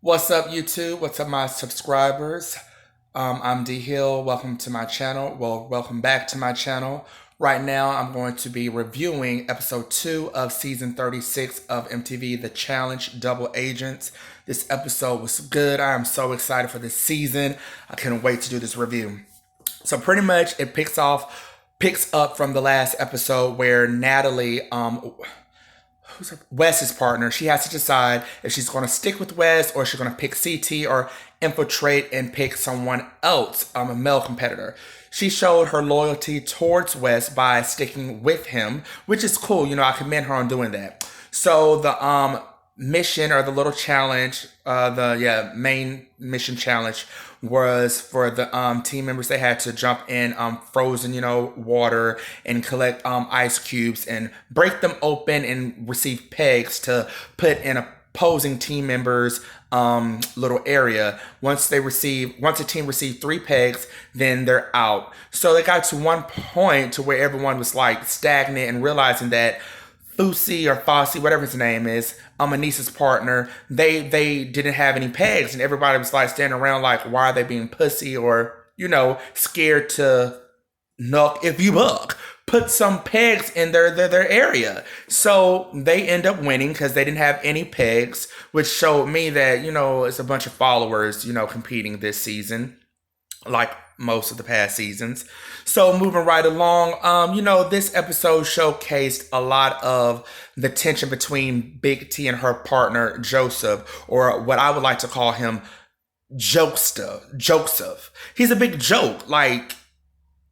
What's up, YouTube? What's up, my subscribers? I'm D Hill. Welcome to my channel. Well, welcome back to my channel. Right now, I'm going to be reviewing episode 2 of season 36 of MTV The Challenge Double Agents. This episode was good. I am so excited for this season. I couldn't wait to do this review. So pretty much it picks up from the last episode where Natalie, Wes's partner, she has to decide if she's going to stick with Wes or she's going to pick CT or infiltrate and pick someone else, a male competitor. She showed her loyalty towards Wes by sticking with him, which is cool. I commend her on doing that. So the mission or the little challenge, the main mission challenge was for the team members. They had to jump in frozen, water and collect ice cubes and break them open and receive pegs to put in opposing team members little area. Once a team received 3 pegs, then they're out. So they got to one point to where everyone was like stagnant and realizing that Fousey or Fosse, whatever his name is, Anissa's partner, they didn't have any pegs, and everybody was like standing around like, why are they being pussy or scared to knock if you buck? Put some pegs in their area. So they end up winning because they didn't have any pegs, which showed me that it's a bunch of followers competing this season, like most of the past seasons. So moving right along, this episode showcased a lot of the tension between Big T and her partner Joseph, or what I would like to call him, Joseph. He's a big joke. Like,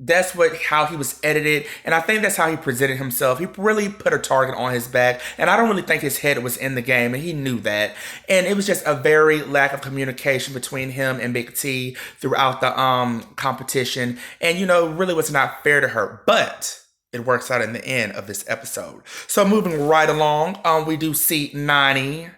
that's how he was edited, and I think that's how he presented himself. He really put a target on his back, and I don't really think his head was in the game, and he knew that. And it was just a very lack of communication between him and Big T throughout the competition, and really was not fair to her. But it works out in the end of this episode. So moving right along, we do see Nany,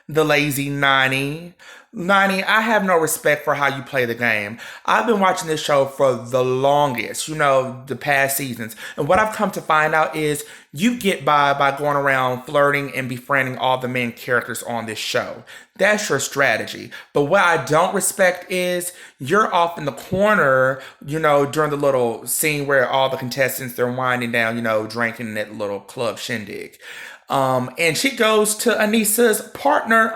the lazy Nany. Nany, I have no respect for how you play the game. I've been watching this show for the longest, the past seasons. And what I've come to find out is you get by going around flirting and befriending all the main characters on this show. That's your strategy. But what I don't respect is you're off in the corner, during the little scene where all the contestants, they're winding down, drinking in that little club shindig. And she goes to Anissa's partner,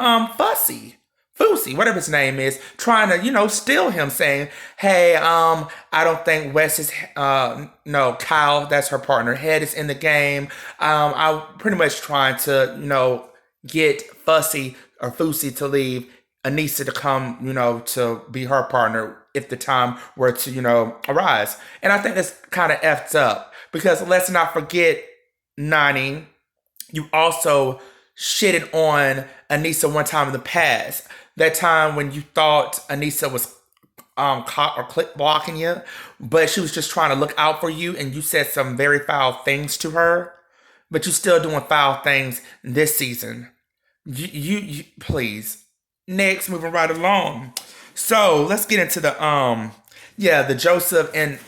Fousey, whatever his name is, trying to, steal him, saying, hey, I don't think Wes is, no, Kyle, that's her partner, head is in the game. I'm pretty much trying to, get Fousey to leave, Anissa to come, to be her partner if the time were to, arise. And I think that's kind of effed up because let's not forget, Nany, you also shitted on Anissa one time in the past. That time when you thought Anissa was caught or click blocking you, but she was just trying to look out for you, and you said some very foul things to her, but you're still doing foul things this season. You please. Next, moving right along. So let's get into the Joseph and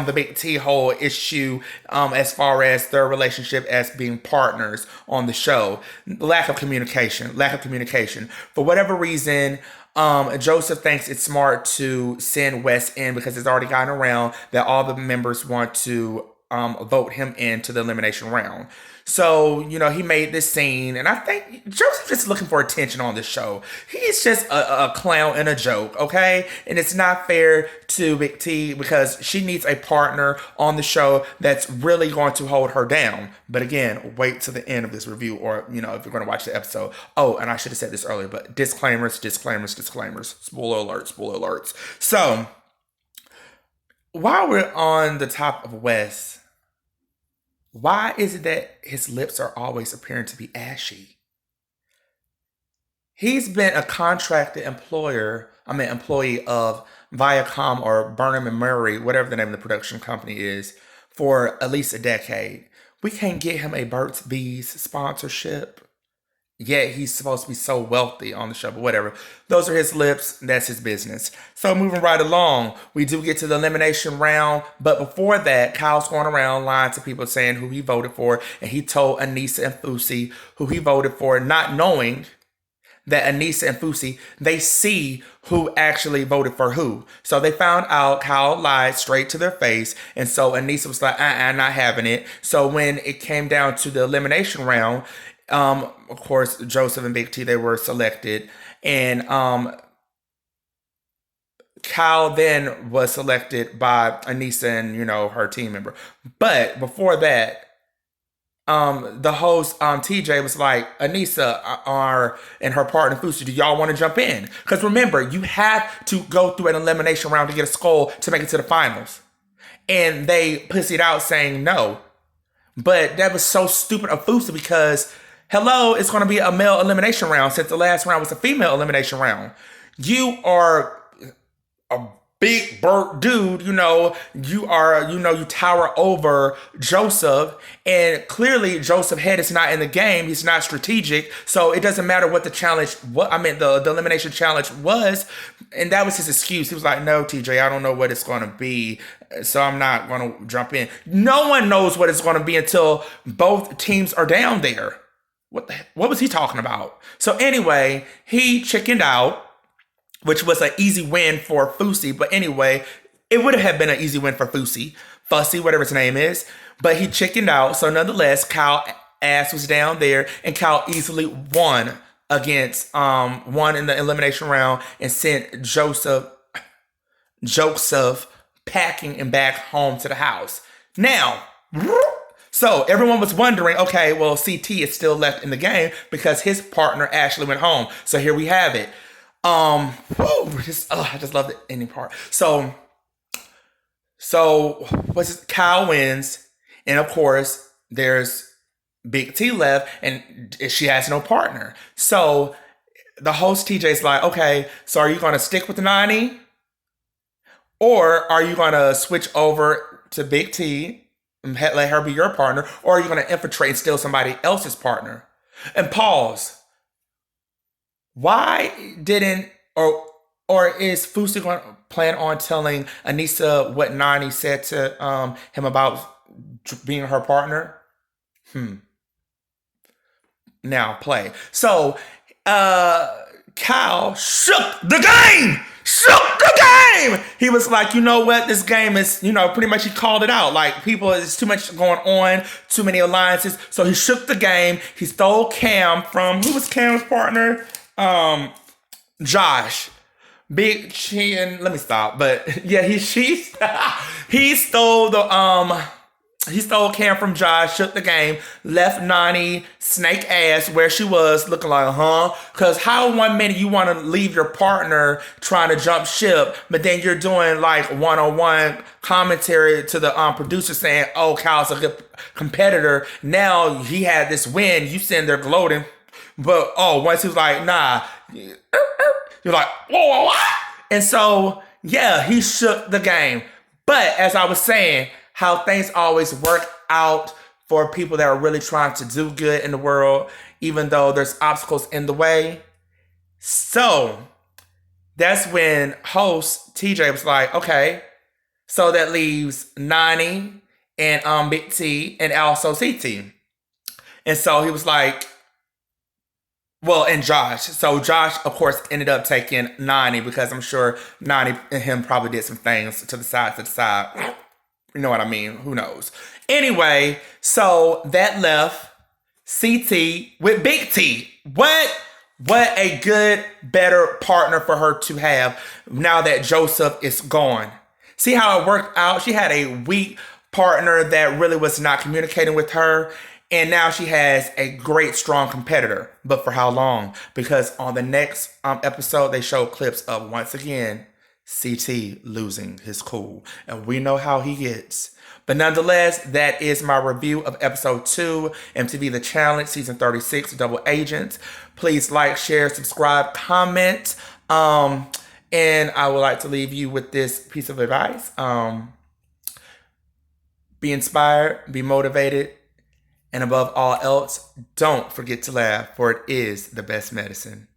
the Big T whole issue as far as their relationship as being partners on the show. Lack of communication. For whatever reason, Joseph thinks it's smart to send Wes in because it's already gotten around that all the members want to vote him into the elimination round. So, he made this scene, and I think Joseph's just looking for attention on this show. He's just a clown and a joke, okay? And it's not fair to Big T because she needs a partner on the show that's really going to hold her down. But again, wait till the end of this review, or, if you're going to watch the episode. Oh, and I should have said this earlier, but disclaimers. Spoiler alerts. So, while we're on the top of Wes, why is it that his lips are always appearing to be ashy? He's been a contracted employee of Viacom or Burnham and Murray, whatever the name of the production company is, for at least a decade. We can't get him a Burt's Bees sponsorship. Yet he's supposed to be so wealthy on the show, but whatever. Those are his lips. That's his business. So moving right along, we do get to the elimination round. But before that, Kyle's going around lying to people saying who he voted for. And he told Anissa and Fousey who he voted for, not knowing that Aneesa and Fousey, they see who actually voted for who. So they found out Kyle lied straight to their face. And so Aneesa was like, not having it. So when it came down to the elimination round, of course, Joseph and Big T, they were selected. And Kyle then was selected by Aneesa and, her team member. But before that, the host, TJ, was like, Aneesa and her partner Fousey, do y'all want to jump in? Because remember, you have to go through an elimination round to get a skull to make it to the finals. And they pussied out saying no. But that was so stupid of Fousey because, hello, it's going to be a male elimination round since the last round was a female elimination round. You are a big burnt dude, you tower over Joseph, and clearly Joseph's head is not in the game. He's not strategic, so it doesn't matter what the elimination challenge was, and that was his excuse. He was like, no, TJ, I don't know what it's going to be, so I'm not going to jump in. No one knows what it's going to be until both teams are down there. What was he talking about? So anyway, he chickened out, which was an easy win for Fousey. But anyway, it would have been an easy win for Fousey. Fussy, whatever his name is. But he chickened out. So nonetheless, Kyle ass was down there. And Kyle easily won against, won in the elimination round and sent Joseph packing and back home to the house. Now, so everyone was wondering, okay, well, CT is still left in the game because his partner Ashley went home. So here we have it. I just love the ending part. So Kyle wins, and of course there's Big T left, and she has no partner. So the host TJ's like, okay, so are you gonna stick with Nany, or are you gonna switch over to Big T and let her be your partner, or are you gonna infiltrate and steal somebody else's partner? And pause. Why didn't, or is Fousey going to plan on telling Aneesa what Nany said to him about being her partner? Now play. So Kyle shook the game. He was like, you know what? This game is, pretty much he called it out. Like, there's too much going on, too many alliances. So he shook the game. He stole Cam from, who was Cam's partner? Josh. Let me stop. But yeah, he stole he stole Cam from Josh, shook the game, left Nany snake ass where she was, looking like, because how 1 minute you want to leave your partner trying to jump ship, but then you're doing like one-on-one commentary to the producer saying, oh, Kyle's a good competitor. Now he had this win. You sitting there gloating. But, once he was like, nah, you're like, whoa. And so, yeah, he shook the game. But as I was saying, how things always work out for people that are really trying to do good in the world, even though there's obstacles in the way. So that's when host TJ was like, okay, so that leaves Nany and Big T and also CT. And so he was like, well, and Josh. So Josh, of course, ended up taking Nany because I'm sure Nany and him probably did some things to the side. You know what I mean? Who knows? Anyway, so that left CT with Big T. What a good, better partner for her to have now that Joseph is gone. See how it worked out? She had a weak partner that really was not communicating with her. And now she has a great, strong competitor. But for how long? Because on the next episode, they show clips of, once again, CT losing his cool. And we know how he gets. But nonetheless, that is my review of episode 2, MTV The Challenge, season 36, Double Agents. Please like, share, subscribe, comment. And I would like to leave you with this piece of advice. Be inspired, be motivated, and above all else, don't forget to laugh, for it is the best medicine.